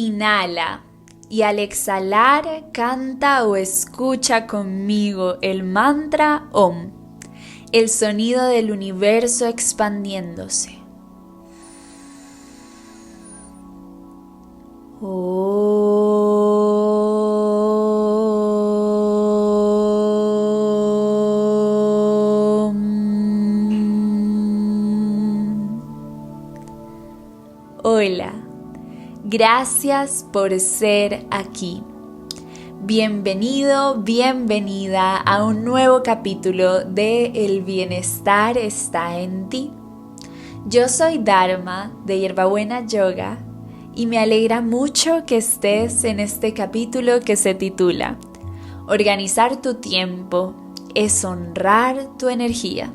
Inhala y al exhalar canta o escucha conmigo el mantra Om, el sonido del universo expandiéndose. Hola, gracias por ser aquí. Bienvenido, bienvenida a un nuevo capítulo de El bienestar está en ti. Yo soy Dharma de Hierbabuena Yoga y me alegra mucho que estés en este capítulo que se titula Organizar tu tiempo es honrar tu energía.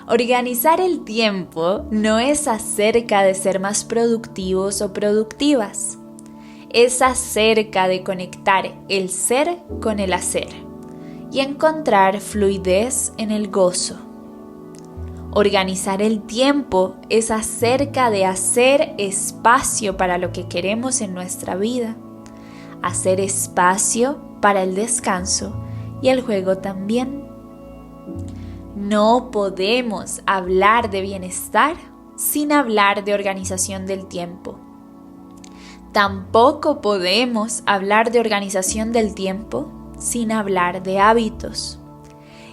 Organizar el tiempo no es acerca de ser más productivos o productivas. Es acerca de conectar el ser con el hacer y encontrar fluidez en el gozo. Organizar el tiempo es acerca de hacer espacio para lo que queremos en nuestra vida, hacer espacio para el descanso y el juego también. No podemos hablar de bienestar sin hablar de organización del tiempo. Tampoco podemos hablar de organización del tiempo sin hablar de hábitos.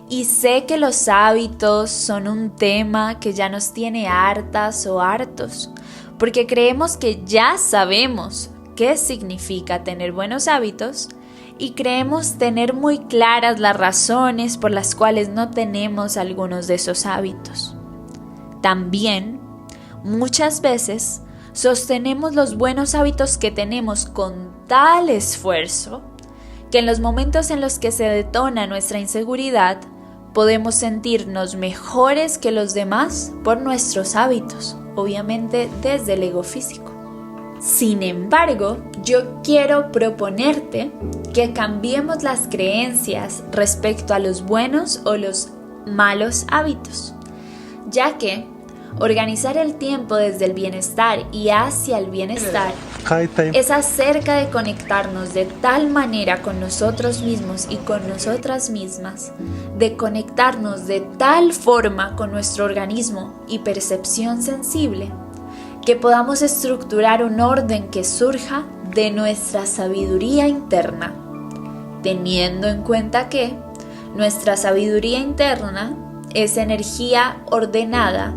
Y sé que los hábitos son un tema que ya nos tiene hartas o hartos, porque creemos que ya sabemos qué significa tener buenos hábitos y creemos tener muy claras las razones por las cuales no tenemos algunos de esos hábitos. También, muchas veces, sostenemos los buenos hábitos que tenemos con tal esfuerzo que en los momentos en los que se detona nuestra inseguridad, podemos sentirnos mejores que los demás por nuestros hábitos, obviamente desde el ego físico. Sin embargo, yo quiero proponerte que cambiemos las creencias respecto a los buenos o los malos hábitos, ya que organizar el tiempo desde el bienestar y hacia el bienestar es acerca de conectarnos de tal manera con nosotros mismos y con nosotras mismas, de conectarnos de tal forma con nuestro organismo y percepción sensible, que podamos estructurar un orden que surja de nuestra sabiduría interna, teniendo en cuenta que nuestra sabiduría interna es energía ordenada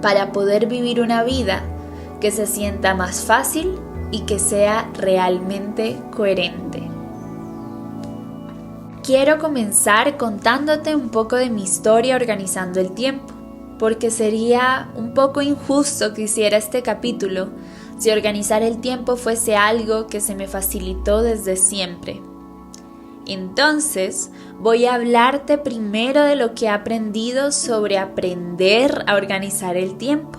para poder vivir una vida que se sienta más fácil y que sea realmente coherente. Quiero comenzar contándote un poco de mi historia organizando el tiempo, porque sería un poco injusto que hiciera este capítulo si organizar el tiempo fuese algo que se me facilitó desde siempre. Entonces, voy a hablarte primero de lo que he aprendido sobre aprender a organizar el tiempo.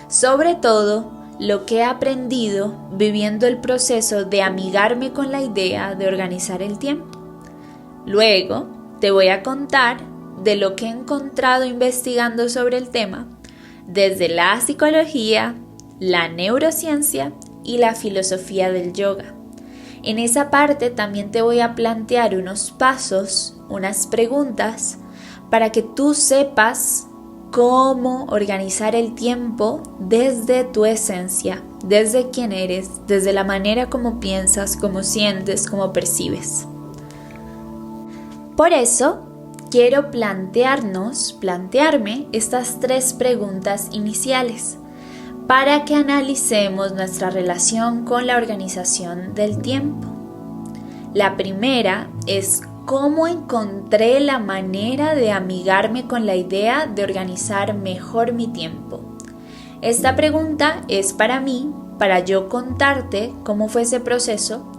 Sobre todo, lo que he aprendido viviendo el proceso de amigarme con la idea de organizar el tiempo. Luego, te voy a contar de lo que he encontrado investigando sobre el tema desde la psicología, la neurociencia y la filosofía del yoga. En esa parte también te voy a plantear unos pasos, unas preguntas para que tú sepas cómo organizar el tiempo desde tu esencia, desde quién eres, desde la manera como piensas, como sientes, como percibes. Por eso, quiero plantearme estas 3 preguntas iniciales para que analicemos nuestra relación con la organización del tiempo. La primera es cómo encontré la manera de amigarme con la idea de organizar mejor mi tiempo. Esta pregunta es para mí, para yo contarte cómo fue ese proceso,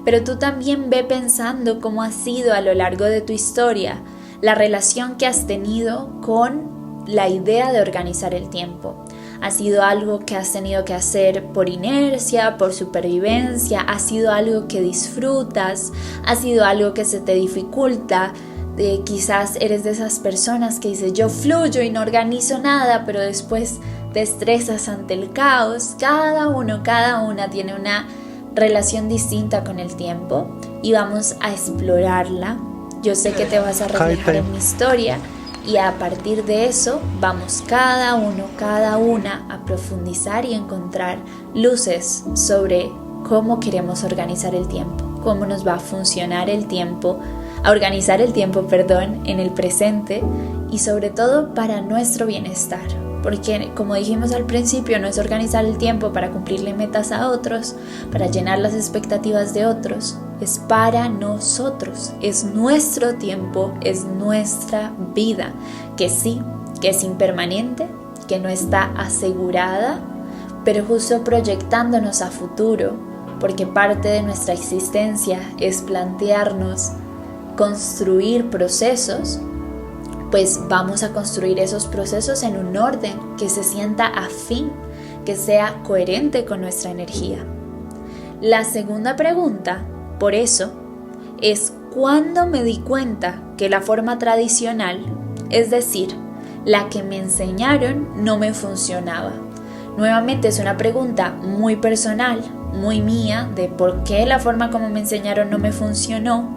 pero tú también ve pensando cómo ha sido a lo largo de tu historia la relación que has tenido con la idea de organizar el tiempo. ¿Ha sido algo que has tenido que hacer por inercia, por supervivencia? ¿Ha sido algo que disfrutas? ¿Ha sido algo que se te dificulta? Quizás eres de esas personas que dice yo fluyo y no organizo nada, pero después destrezas ante el caos. Cada una tiene una relación distinta con el tiempo y vamos a explorarla. Yo sé que te vas a reflejar en mi historia y a partir de eso vamos cada una a profundizar y encontrar luces sobre cómo queremos organizar el tiempo, cómo nos va a funcionar el tiempo, a organizar el tiempo, en el presente y sobre todo para nuestro bienestar. Porque como dijimos al principio, no es organizar el tiempo para cumplirle metas a otros, para llenar las expectativas de otros, es para nosotros, es nuestro tiempo, es nuestra vida, que sí, que es impermanente, que no está asegurada, pero justo proyectándonos a futuro, porque parte de nuestra existencia es plantearnos construir procesos, pues vamos a construir esos procesos en un orden que se sienta afín, que sea coherente con nuestra energía. La segunda pregunta, por eso, es ¿cuándo me di cuenta que la forma tradicional, es decir, la que me enseñaron, no me funcionaba? Nuevamente es una pregunta muy personal, muy mía, de por qué la forma como me enseñaron no me funcionó.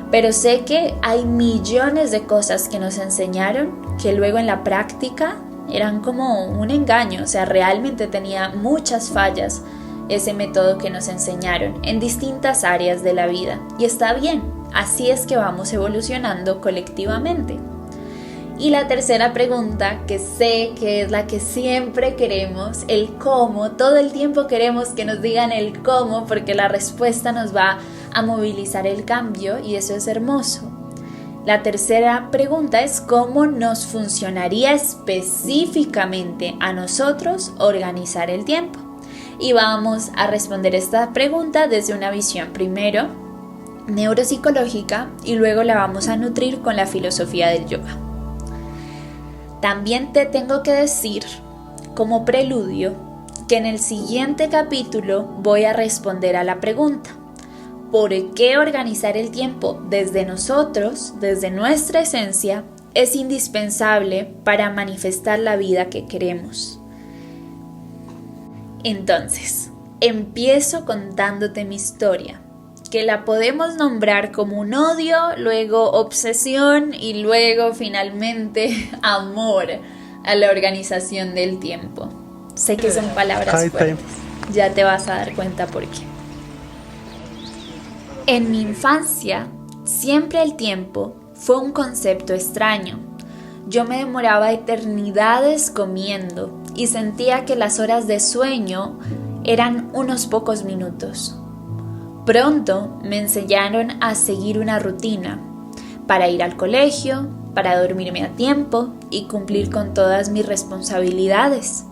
Pero sé que hay millones de cosas que nos enseñaron que luego en la práctica eran como un engaño, o sea, realmente tenía muchas fallas ese método que nos enseñaron en distintas áreas de la vida. Y está bien, así es que vamos evolucionando colectivamente. Y la tercera pregunta, que sé que es la que siempre queremos, el cómo. Todo el tiempo queremos que nos digan el cómo porque la respuesta nos va a movilizar el cambio y eso es hermoso. La tercera pregunta es cómo nos funcionaría específicamente a nosotros organizar el tiempo. Y vamos a responder esta pregunta desde una visión primero neuropsicológica y luego la vamos a nutrir con la filosofía del yoga. También te tengo que decir, como preludio, que en el siguiente capítulo voy a responder a la pregunta: ¿por qué organizar el tiempo desde nosotros, desde nuestra esencia, es indispensable para manifestar la vida que queremos? Entonces, empiezo contándote mi historia, que la podemos nombrar como un odio, luego obsesión y luego finalmente amor a la organización del tiempo. Sé que son palabras fuertes, ya te vas a dar cuenta por qué. En mi infancia, siempre el tiempo fue un concepto extraño. Yo me demoraba eternidades comiendo y sentía que las horas de sueño eran unos pocos minutos. Pronto me enseñaron a seguir una rutina para ir al colegio, para dormirme a tiempo y cumplir con todas mis responsabilidades.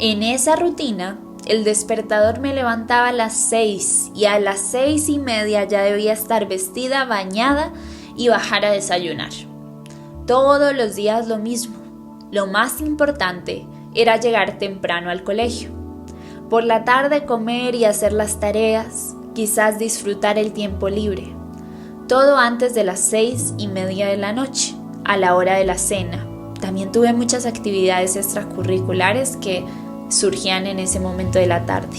En esa rutina, el despertador me levantaba a las 6 y a las 6:30 ya debía estar vestida, bañada y bajar a desayunar. Todos los días lo mismo. Lo más importante era llegar temprano al colegio. Por la tarde comer y hacer las tareas, quizás disfrutar el tiempo libre. Todo antes de las 6:30 de la noche, a la hora de la cena. También tuve muchas actividades extracurriculares que surgían en ese momento de la tarde.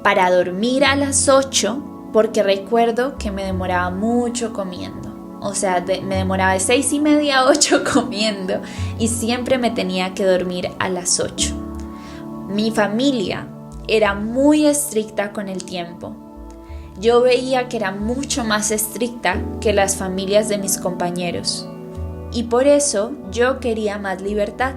Para dormir a las 8, porque recuerdo que me demoraba mucho comiendo. O sea, me demoraba de 6:30 a 8 comiendo y siempre me tenía que dormir a las 8. Mi familia era muy estricta con el tiempo. Yo veía que era mucho más estricta que las familias de mis compañeros. Y por eso yo quería más libertad.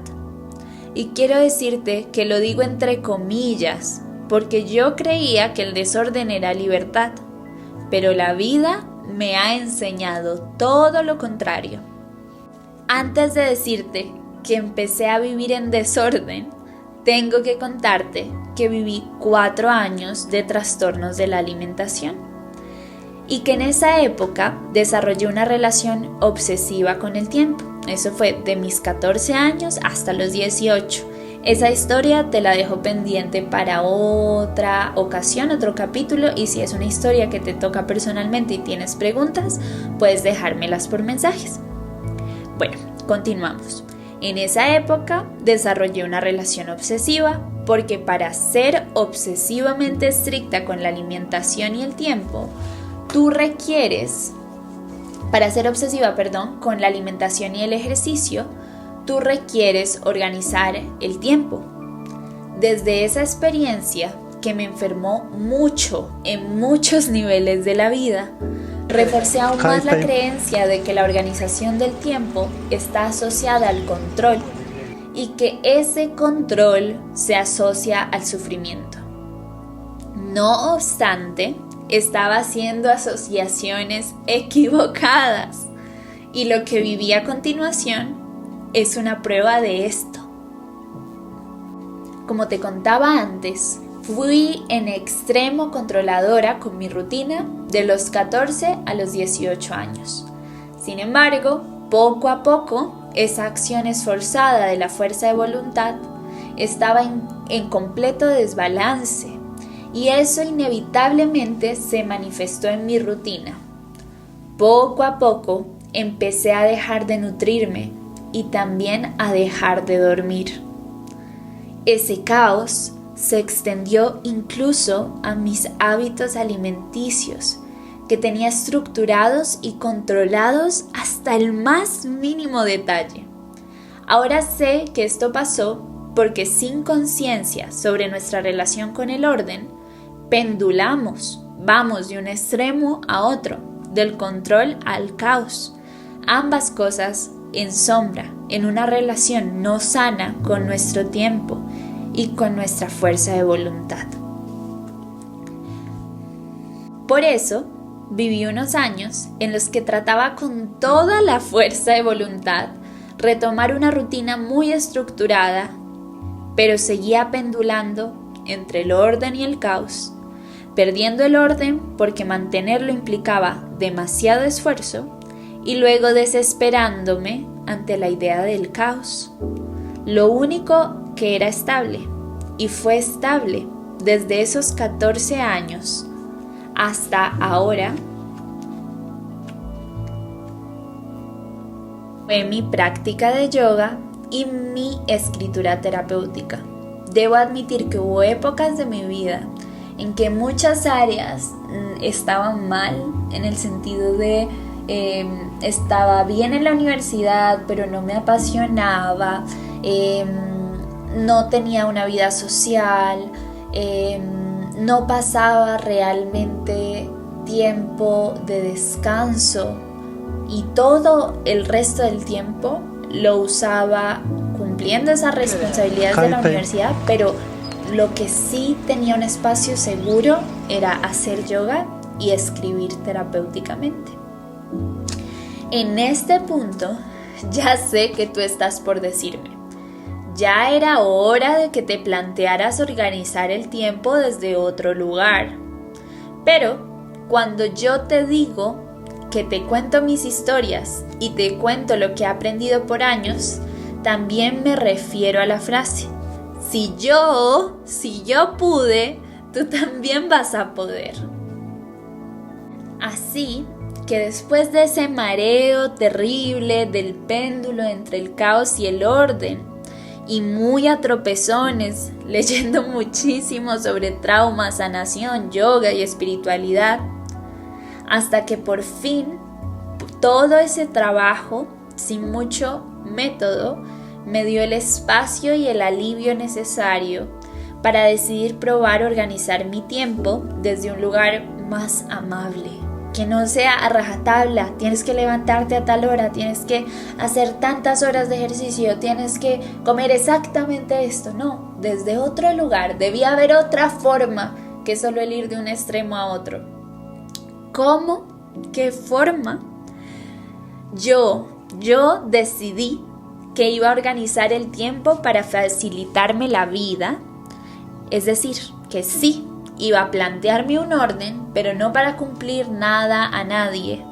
Y quiero decirte que lo digo entre comillas, porque yo creía que el desorden era libertad. Pero la vida me ha enseñado todo lo contrario. Antes de decirte que empecé a vivir en desorden, tengo que contarte que viví 4 años de trastornos de la alimentación y que en esa época desarrollé una relación obsesiva con el tiempo. Eso fue de mis 14 años hasta los 18. Esa historia te la dejo pendiente para otra ocasión, otro capítulo, y si es una historia que te toca personalmente y tienes preguntas, puedes dejármelas por mensajes. Bueno, continuamos. En esa época desarrollé una relación obsesiva porque para ser obsesivamente estricta con la alimentación y el tiempo, para ser obsesiva, con la alimentación y el ejercicio, tú requieres organizar el tiempo. Desde esa experiencia, que me enfermó mucho en muchos niveles de la vida, reforcé aún más la creencia de que la organización del tiempo está asociada al control y que ese control se asocia al sufrimiento. No obstante, estaba haciendo asociaciones equivocadas y lo que viví a continuación es una prueba de esto. Como te contaba antes, fui en extremo controladora con mi rutina de los 14 a los 18 años. Sin embargo, poco a poco, esa acción esforzada de la fuerza de voluntad estaba en completo desbalance y eso inevitablemente se manifestó en mi rutina. Poco a poco empecé a dejar de nutrirme y también a dejar de dormir. Ese caos se extendió incluso a mis hábitos alimenticios, que tenía estructurados y controlados hasta el más mínimo detalle. Ahora sé que esto pasó porque sin conciencia sobre nuestra relación con el orden, pendulamos, vamos de un extremo a otro, del control al caos. Ambas cosas en sombra, en una relación no sana con nuestro tiempo y con nuestra fuerza de voluntad. Por eso, viví unos años en los que trataba con toda la fuerza de voluntad retomar una rutina muy estructurada, pero seguía pendulando entre el orden y el caos, perdiendo el orden porque mantenerlo implicaba demasiado esfuerzo y luego desesperándome ante la idea del caos. Lo único que era estable, y fue estable desde esos 14 años hasta ahora, fue mi práctica de yoga y mi escritura terapéutica. Debo admitir que hubo épocas de mi vida en que muchas áreas estaban mal, en el sentido de estaba bien en la universidad, pero no me apasionaba, no tenía una vida social, no pasaba realmente tiempo de descanso y todo el resto del tiempo lo usaba cumpliendo esas responsabilidades de la universidad, pero lo que sí tenía un espacio seguro era hacer yoga y escribir terapéuticamente. En este punto, ya sé que tú estás por decirme, ya era hora de que te plantearas organizar el tiempo desde otro lugar. Pero cuando yo te digo que te cuento mis historias y te cuento lo que he aprendido por años, también me refiero a la frase: si yo pude, tú también vas a poder. Así que después de ese mareo terrible del péndulo entre el caos y el orden, y muy a tropezones, leyendo muchísimo sobre trauma, sanación, yoga y espiritualidad, hasta que por fin todo ese trabajo, sin mucho método, me dio el espacio y el alivio necesario para decidir probar organizar mi tiempo desde un lugar más amable. Que no sea a rajatabla, tienes que levantarte a tal hora, tienes que hacer tantas horas de ejercicio, tienes que comer exactamente esto. No, desde otro lugar, debía haber otra forma que solo el ir de un extremo a otro. ¿Cómo? ¿Qué forma? Yo decidí que iba a organizar el tiempo para facilitarme la vida, es decir, que sí, iba a plantearme un orden, pero no para cumplir nada a nadie,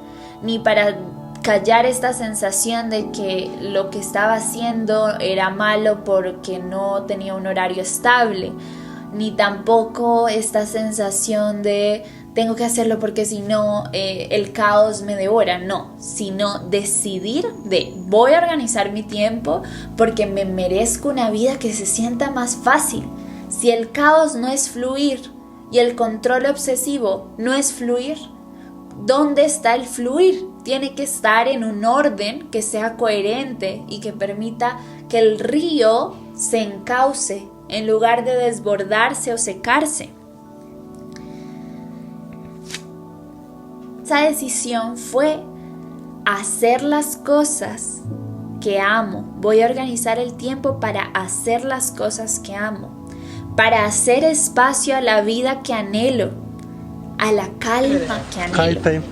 ni para callar esta sensación de que lo que estaba haciendo era malo porque no tenía un horario estable, ni tampoco esta sensación de tengo que hacerlo porque si no el caos me devora, no, sino decidir de voy a organizar mi tiempo porque me merezco una vida que se sienta más fácil. Si el caos no es fluir y el control obsesivo no es fluir, ¿dónde está el fluir? Tiene que estar en un orden que sea coherente y que permita que el río se encauce en lugar de desbordarse o secarse. Esa decisión fue hacer las cosas que amo. Voy a organizar el tiempo para hacer las cosas que amo, para hacer espacio a la vida que anhelo, a la calma que anhelo.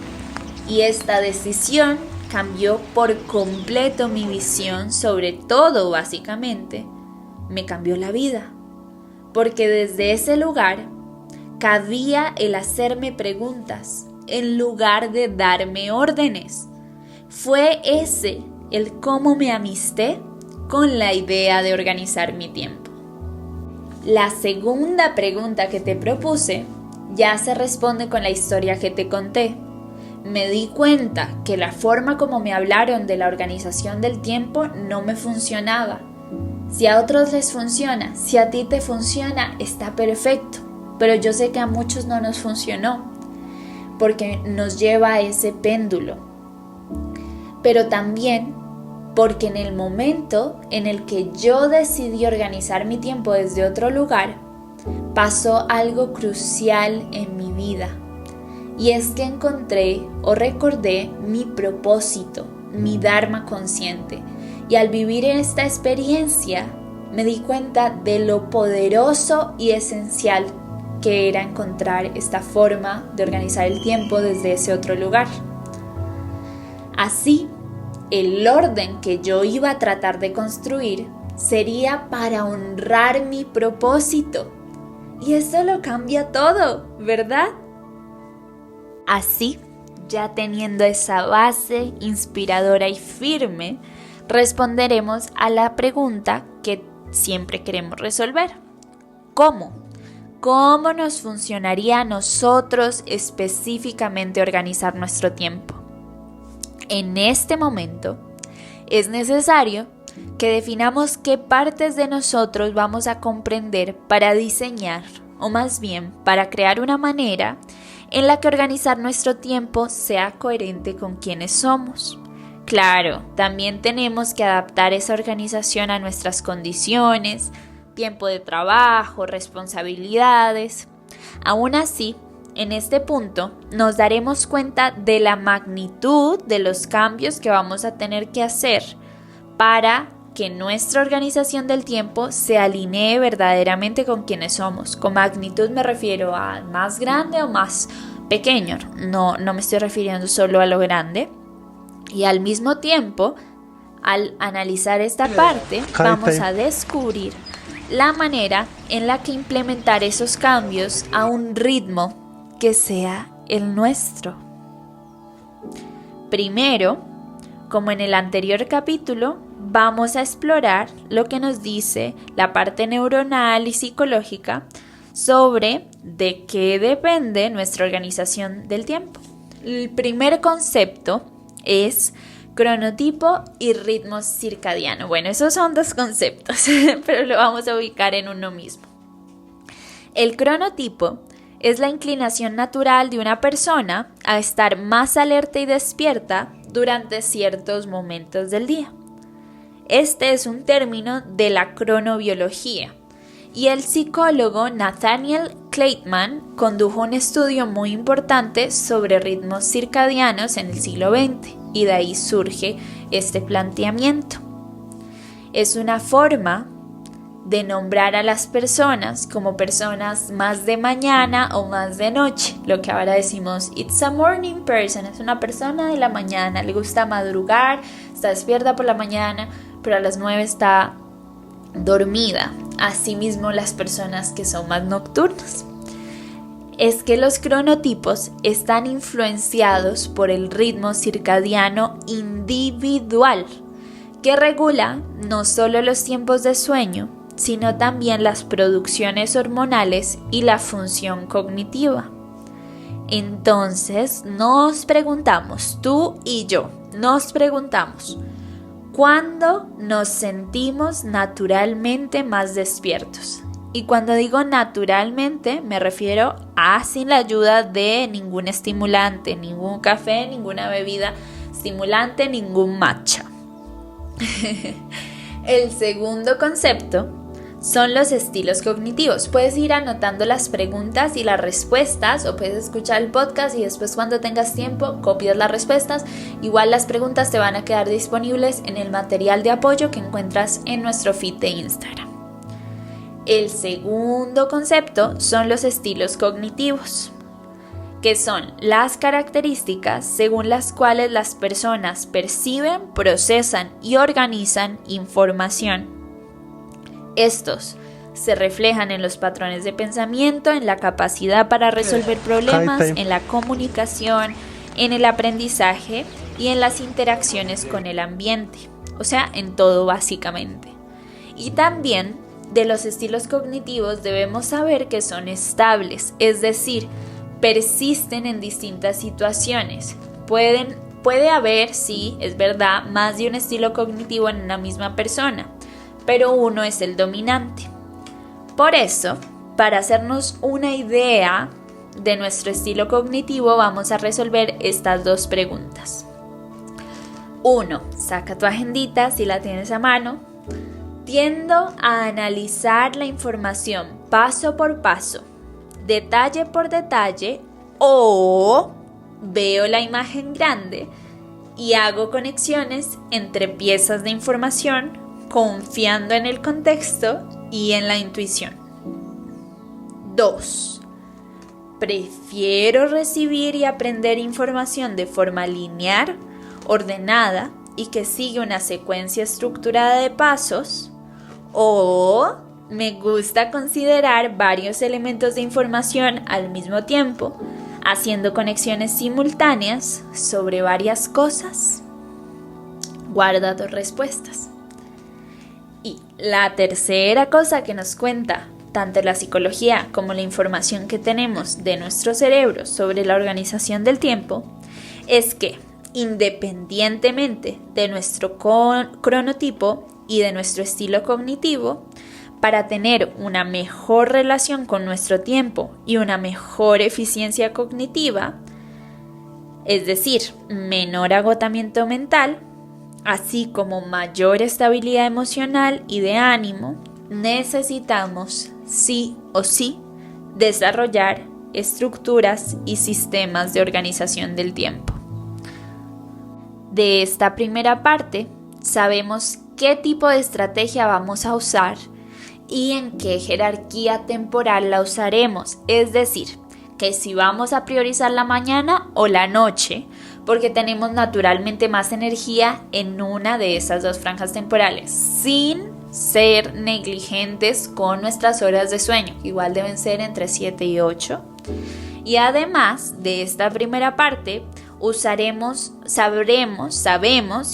Y esta decisión cambió por completo mi visión sobre todo, básicamente. Me cambió la vida, porque desde ese lugar cabía el hacerme preguntas en lugar de darme órdenes. Fue ese el cómo me amisté con la idea de organizar mi tiempo. La segunda pregunta que te propuse ya se responde con la historia que te conté. Me di cuenta que la forma como me hablaron de la organización del tiempo no me funcionaba. Si a otros les funciona, si a ti te funciona, está perfecto. Pero yo sé que a muchos no nos funcionó, porque nos lleva a ese péndulo. Pero también porque en el momento en el que yo decidí organizar mi tiempo desde otro lugar, pasó algo crucial en mi vida. Y es que encontré o recordé mi propósito, mi dharma consciente. Y al vivir en esta experiencia, me di cuenta de lo poderoso y esencial que era encontrar esta forma de organizar el tiempo desde ese otro lugar. Así, el orden que yo iba a tratar de construir sería para honrar mi propósito. Y eso lo cambia todo, ¿verdad? Así, ya teniendo esa base inspiradora y firme, responderemos a la pregunta que siempre queremos resolver. ¿Cómo? ¿Cómo nos funcionaría a nosotros específicamente organizar nuestro tiempo? En este momento, es necesario que definamos qué partes de nosotros vamos a comprender para diseñar, o más bien para crear una manera en la que organizar nuestro tiempo sea coherente con quienes somos. Claro, también tenemos que adaptar esa organización a nuestras condiciones, tiempo de trabajo, responsabilidades. Aún así, en este punto nos daremos cuenta de la magnitud de los cambios que vamos a tener que hacer para que nuestra organización del tiempo se alinee verdaderamente con quienes somos. Con magnitud me refiero a más grande o más pequeño. No me estoy refiriendo solo a lo grande. Y al mismo tiempo, al analizar esta parte, vamos a descubrir la manera en la que implementar esos cambios a un ritmo que sea el nuestro. Primero, como en el anterior capítulo, vamos a explorar lo que nos dice la parte neuronal y psicológica sobre de qué depende nuestra organización del tiempo. El primer concepto es cronotipo y ritmo circadiano. Bueno, esos son dos conceptos, pero lo vamos a ubicar en uno mismo. El cronotipo es la inclinación natural de una persona a estar más alerta y despierta durante ciertos momentos del día. Este es un término de la cronobiología y el psicólogo Nathaniel Kleitman condujo un estudio muy importante sobre ritmos circadianos en el siglo XX y de ahí surge este planteamiento. Es una forma de nombrar a las personas como personas más de mañana o más de noche, lo que ahora decimos it's a morning person, es una persona de la mañana, le gusta madrugar, está despierta por la mañana, pero a las 9 está dormida. Asimismo, las personas que son más nocturnas. Es que los cronotipos están influenciados por el ritmo circadiano individual, que regula no solo los tiempos de sueño, sino también las producciones hormonales y la función cognitiva. Entonces nos preguntamos, tú y yo, nos preguntamos, ¿cuándo nos sentimos naturalmente más despiertos? Y cuando digo naturalmente me refiero a sin la ayuda de ningún estimulante, ningún café, ninguna bebida estimulante, ningún matcha. El segundo concepto son los estilos cognitivos. Puedes ir anotando las preguntas y las respuestas o puedes escuchar el podcast y después cuando tengas tiempo copias las respuestas. Igual las preguntas te van a quedar disponibles en el material de apoyo que encuentras en nuestro feed de Instagram. El segundo concepto son los estilos cognitivos, que son las características según las cuales las personas perciben, procesan y organizan información. Estos se reflejan en los patrones de pensamiento, en la capacidad para resolver problemas, en la comunicación, en el aprendizaje y en las interacciones con el ambiente, o sea, en todo básicamente. Y también de los estilos cognitivos debemos saber que son estables, es decir, persisten en distintas situaciones. Puede haber, sí, es verdad, más de un estilo cognitivo en una misma persona, pero uno es el dominante. Por eso, para hacernos una idea de nuestro estilo cognitivo, vamos a resolver estas dos preguntas. 1. Saca tu agendita si la tienes a mano. Tiendo a analizar la información paso por paso, detalle por detalle, o veo la imagen grande y hago conexiones entre piezas de información, confiando en el contexto y en la intuición. 2. Prefiero recibir y aprender información de forma lineal, ordenada y que sigue una secuencia estructurada de pasos, o me gusta considerar varios elementos de información al mismo tiempo, haciendo conexiones simultáneas sobre varias cosas. Guarda tus respuestas. Y la tercera cosa que nos cuenta tanto la psicología como la información que tenemos de nuestro cerebro sobre la organización del tiempo es que, independientemente de nuestro cronotipo y de nuestro estilo cognitivo, para tener una mejor relación con nuestro tiempo y una mejor eficiencia cognitiva, es decir, menor agotamiento mental, así como mayor estabilidad emocional y de ánimo, necesitamos sí o sí desarrollar estructuras y sistemas de organización del tiempo. De esta primera parte, sabemos qué tipo de estrategia vamos a usar y en qué jerarquía temporal la usaremos, es decir, que si vamos a priorizar la mañana o la noche, porque tenemos naturalmente más energía en una de esas dos franjas temporales, sin ser negligentes con nuestras horas de sueño, igual deben ser entre 7 y 8. Y además de esta primera parte, sabemos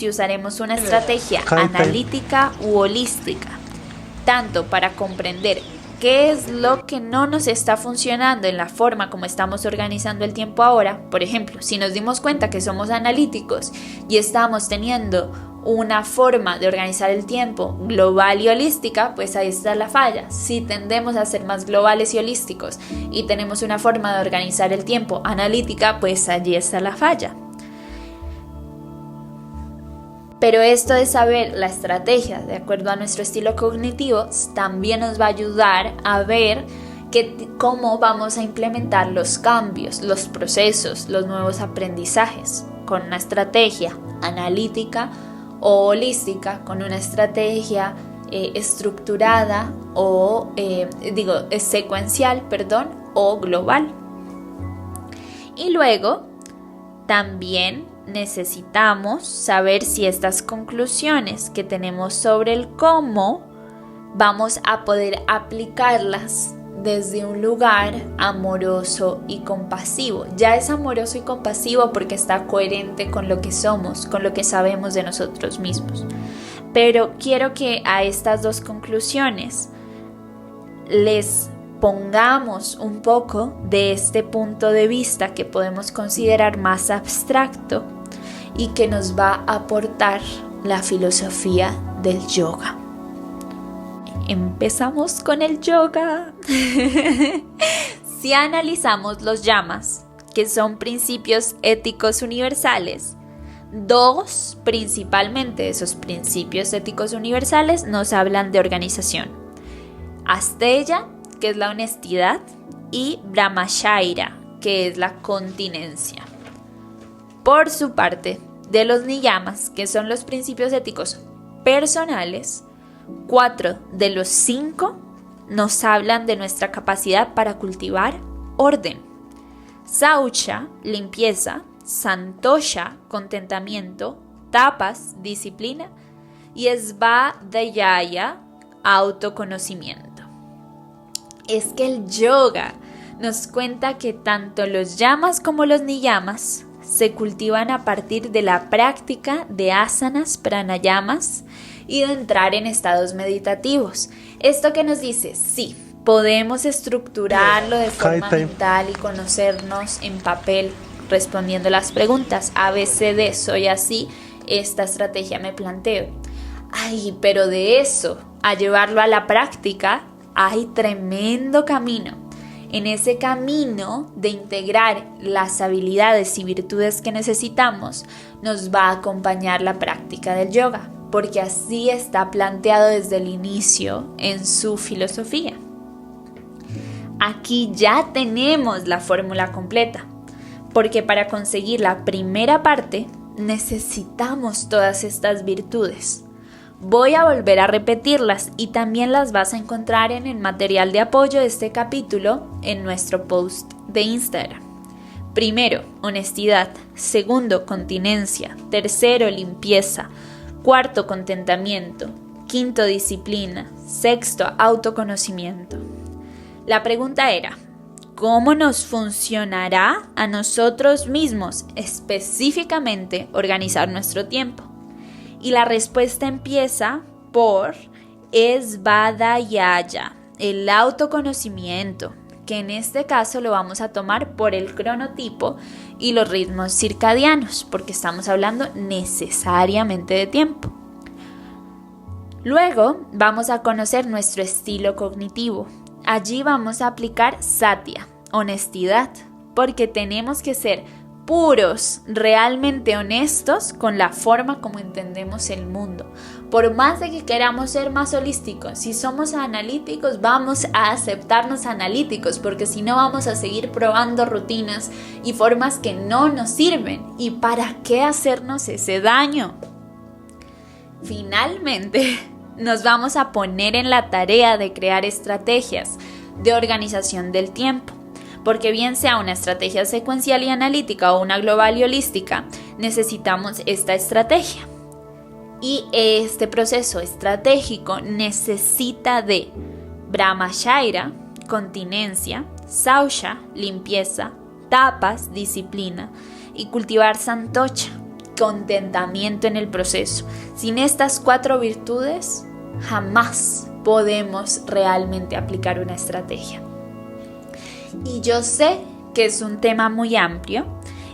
y usaremos una estrategia analítica u holística, tanto para comprender qué es lo que no nos está funcionando en la forma como estamos organizando el tiempo ahora. Por ejemplo, si nos dimos cuenta que somos analíticos y estamos teniendo una forma de organizar el tiempo global y holística, pues ahí está la falla. Si tendemos a ser más globales y holísticos y tenemos una forma de organizar el tiempo analítica, pues allí está la falla. Pero esto de saber la estrategia de acuerdo a nuestro estilo cognitivo también nos va a ayudar a ver cómo vamos a implementar los cambios, los procesos, los nuevos aprendizajes con una estrategia analítica o holística, con una estrategia estructurada o secuencial, o global. Y luego también necesitamos saber si estas conclusiones que tenemos sobre el cómo vamos a poder aplicarlas desde un lugar amoroso y compasivo. Ya es amoroso y compasivo porque está coherente con lo que somos, con lo que sabemos de nosotros mismos. Pero quiero que a estas dos conclusiones les pongamos un poco de este punto de vista que podemos considerar más abstracto y que nos va a aportar la filosofía del yoga. Empezamos con el yoga. Si analizamos los yamas, que son principios éticos universales, dos principalmente de esos principios éticos universales nos hablan de organización. Asteya, que es la honestidad, y Brahmacharya, que es la continencia. Por su parte, de los niyamas, que son los principios éticos personales, 4 de los 5 nos hablan de nuestra capacidad para cultivar orden. Saucha, limpieza; Santosha, contentamiento; Tapas, disciplina; y Svadhyaya, autoconocimiento. Es que el yoga nos cuenta que tanto los yamas como los niyamas se cultivan a partir de la práctica de asanas, pranayamas y de entrar en estados meditativos. Esto que nos dice, sí, podemos estructurarlo de forma mental y conocernos en papel respondiendo las preguntas. ABCD, soy así, esta estrategia me planteo. Ay, pero de eso a llevarlo a la práctica hay tremendo camino. En ese camino de integrar las habilidades y virtudes que necesitamos, nos va a acompañar la práctica del yoga, porque así está planteado desde el inicio en su filosofía. Aquí ya tenemos la fórmula completa, porque para conseguir la primera parte necesitamos todas estas virtudes. Voy a volver a repetirlas y también las vas a encontrar en el material de apoyo de este capítulo en nuestro post de Instagram. Primero, honestidad. Segundo, continencia. Tercero, limpieza. Cuarto, contentamiento. Quinto, disciplina. Sexto, autoconocimiento. La pregunta era, ¿cómo nos funcionará a nosotros mismos específicamente organizar nuestro tiempo? Y la respuesta empieza por Svadhyaya, el autoconocimiento, que en este caso lo vamos a tomar por el cronotipo y los ritmos circadianos, porque estamos hablando necesariamente de tiempo. Luego vamos a conocer nuestro estilo cognitivo. Allí vamos a aplicar satya, honestidad, porque tenemos que ser puros, realmente honestos con la forma como entendemos el mundo. Por más de que queramos ser más holísticos, si somos analíticos, vamos a aceptarnos analíticos, porque si no vamos a seguir probando rutinas y formas que no nos sirven. ¿Y para qué hacernos ese daño? Finalmente, nos vamos a poner en la tarea de crear estrategias de organización del tiempo. Porque bien sea una estrategia secuencial y analítica o una global y holística, necesitamos esta estrategia. Y este proceso estratégico necesita de Brahmacharya, continencia; Saucha, limpieza; Tapas, disciplina; y cultivar Santosha, contentamiento en el proceso. Sin estas 4 virtudes, jamás podemos realmente aplicar una estrategia. Y yo sé que es un tema muy amplio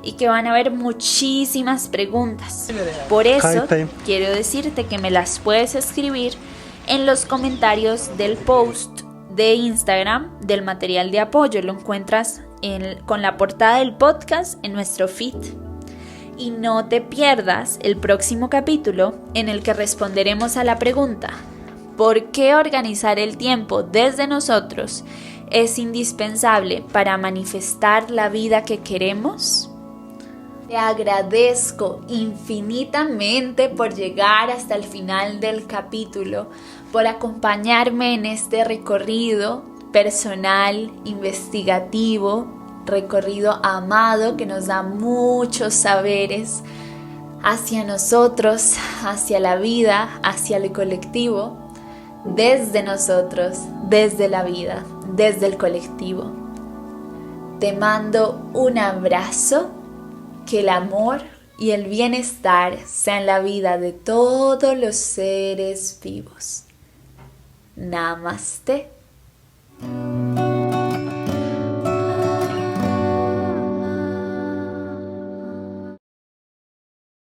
y que van a haber muchísimas preguntas. Por eso quiero decirte que me las puedes escribir en los comentarios del post de Instagram del material de apoyo. Lo encuentras con la portada del podcast en nuestro feed. Y no te pierdas el próximo capítulo en el que responderemos a la pregunta: ¿por qué organizar el tiempo desde nosotros es indispensable para manifestar la vida que queremos? Te agradezco infinitamente por llegar hasta el final del capítulo, por acompañarme en este recorrido personal, investigativo, recorrido amado que nos da muchos saberes hacia nosotros, hacia la vida, hacia el colectivo, desde nosotros, desde la vida, desde el colectivo. Te mando un abrazo, que el amor y el bienestar sean la vida de todos los seres vivos. Namaste.